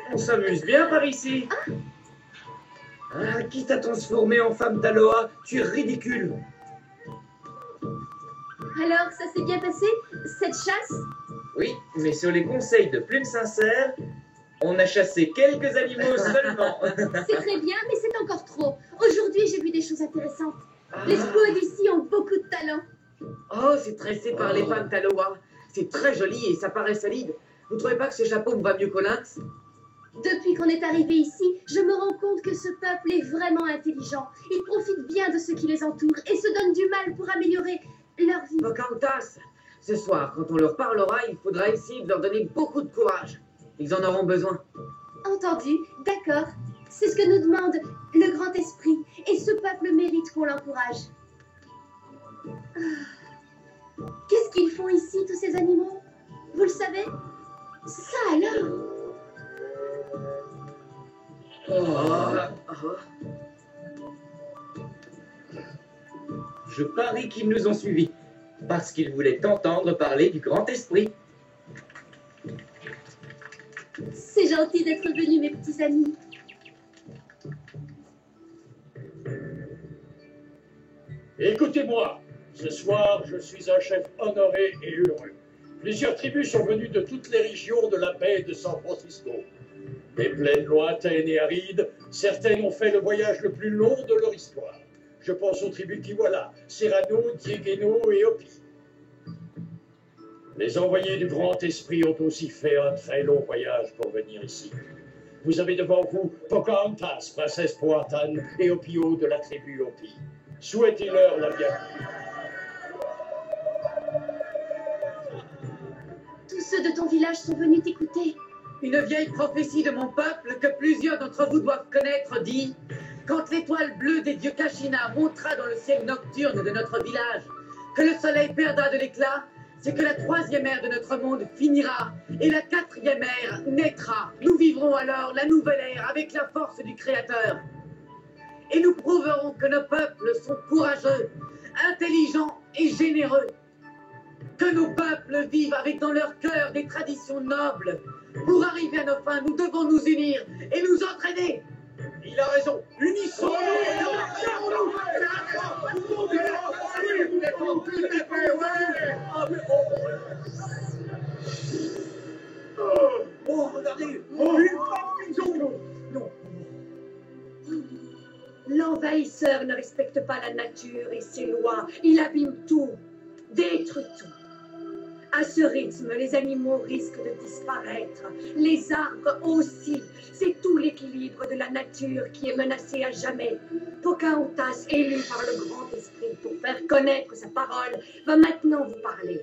On s'amuse bien par ici. Ah, qui t'a transformé en femme d'Aloha? Tu es ridicule. Alors, ça s'est bien passé, cette chasse? Oui, mais sur les conseils de Plume Sincère, on a chassé quelques animaux seulement. C'est très bien, mais c'est encore trop. Aujourd'hui, j'ai vu des choses intéressantes. Les squaws d'ici ont beaucoup de talent. Oh, c'est tressé par les femmes d'Aloha. C'est très joli et ça paraît solide. Vous trouvez pas que ce chapeau me va mieux qu'au lynx? Depuis qu'on est arrivé ici, je me rends compte que ce peuple est vraiment intelligent. Ils profitent bien de ce qui les entoure et se donnent du mal pour améliorer leur vie. Pocahontas, ce soir, quand on leur parlera, il faudra essayer de leur donner beaucoup de courage. Ils en auront besoin. Entendu, d'accord. C'est ce que nous demande le grand esprit. Et ce peuple mérite qu'on l'encourage. Qu'est-ce qu'ils font ici, tous ces animaux? Vous le savez? Ça alors? Je parie qu'ils nous ont suivis, parce qu'ils voulaient entendre parler du grand esprit. C'est gentil d'être venus, mes petits amis. Écoutez-moi, ce soir, je suis un chef honoré et heureux. Plusieurs tribus sont venues de toutes les régions de la baie de San Francisco. Des plaines lointaines et arides, certaines ont fait le voyage le plus long de leur histoire. Je pense aux tribus Kiwala, Serrano, Diegueno et Hopi. Les envoyés du Grand Esprit ont aussi fait un très long voyage pour venir ici. Vous avez devant vous Pocahontas, princesse Powhatan, et Opio de la tribu Hopi. Souhaitez-leur la bienvenue. Tous ceux de ton village sont venus t'écouter. Une vieille prophétie de mon peuple que plusieurs d'entre vous doivent connaître dit: quand l'étoile bleue des dieux Kashina montera dans le ciel nocturne de notre village, que le soleil perdra de l'éclat, c'est que la troisième ère de notre monde finira et la quatrième ère naîtra. Nous vivrons alors la nouvelle ère avec la force du Créateur. Et nous prouverons que nos peuples sont courageux, intelligents et généreux. Que nos peuples vivent avec dans leur cœur des traditions nobles. Pour arriver à nos fins, nous devons nous unir et nous entraîner. Il a raison. Unissons-nous. Oh, regardez. Non. L'envahisseur ne respecte pas la nature et ses lois. Il abîme tout, détruit tout. À ce rythme, les animaux risquent de disparaître. Les arbres aussi. C'est tout l'équilibre de la nature qui est menacé à jamais. Pocahontas, élu par le grand esprit pour faire connaître sa parole, va maintenant vous parler.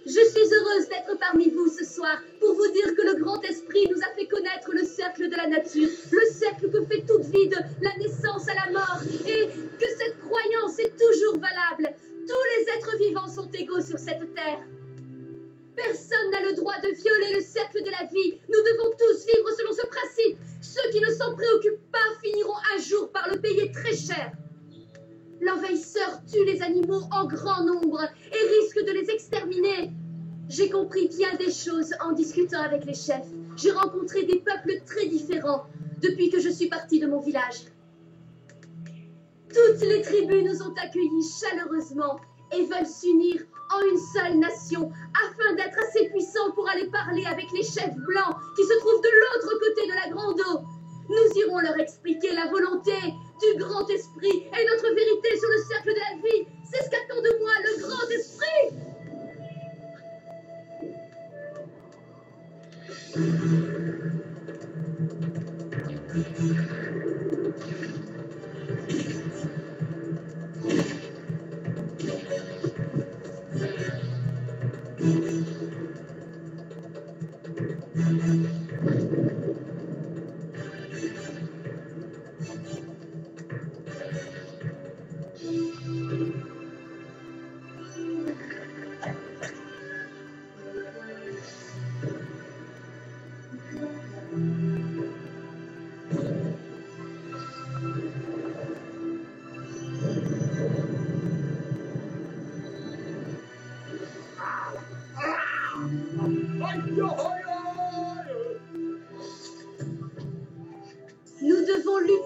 Je suis heureuse d'être parmi vous ce soir pour vous dire que le grand esprit nous a fait connaître le cercle de la nature, le cercle que fait toute vie de la naissance à la mort, et que cette croyance est toujours valable. Tous les êtres vivants sont égaux sur cette terre. Personne n'a le droit de violer le cercle de la vie. Nous devons tous vivre selon ce principe. Ceux qui ne s'en préoccupent pas finiront un jour par le payer très cher. L'envahisseur tue les animaux en grand nombre et risque de les exterminer. J'ai compris bien des choses en discutant avec les chefs. J'ai rencontré des peuples très différents depuis que je suis partie de mon village. Toutes les tribus nous ont accueillis chaleureusement et veulent s'unir en une seule nation afin d'être assez puissants pour aller parler avec les chefs blancs qui se trouvent de l'autre côté de la Grande Eau. Nous irons leur expliquer la volonté du grand esprit et notre vérité sur le cercle de la vie. C'est ce qu'attend de moi le grand esprit.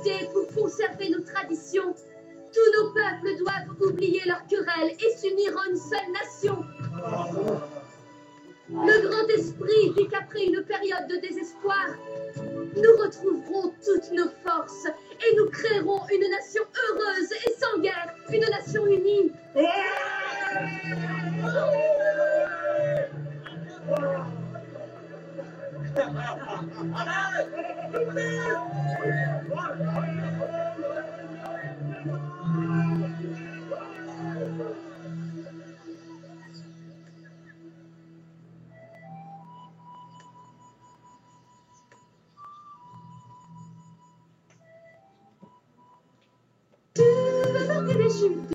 l'unité pour conserver nos traditions. Tous nos peuples doivent oublier leurs querelles et s'unir en une seule nation. Le grand esprit dit qu'après une période de désespoir, nous retrouverons toutes nos forces et nous créerons une nation heureuse et sans guerre, une nation unie. Tu veux porter des jupes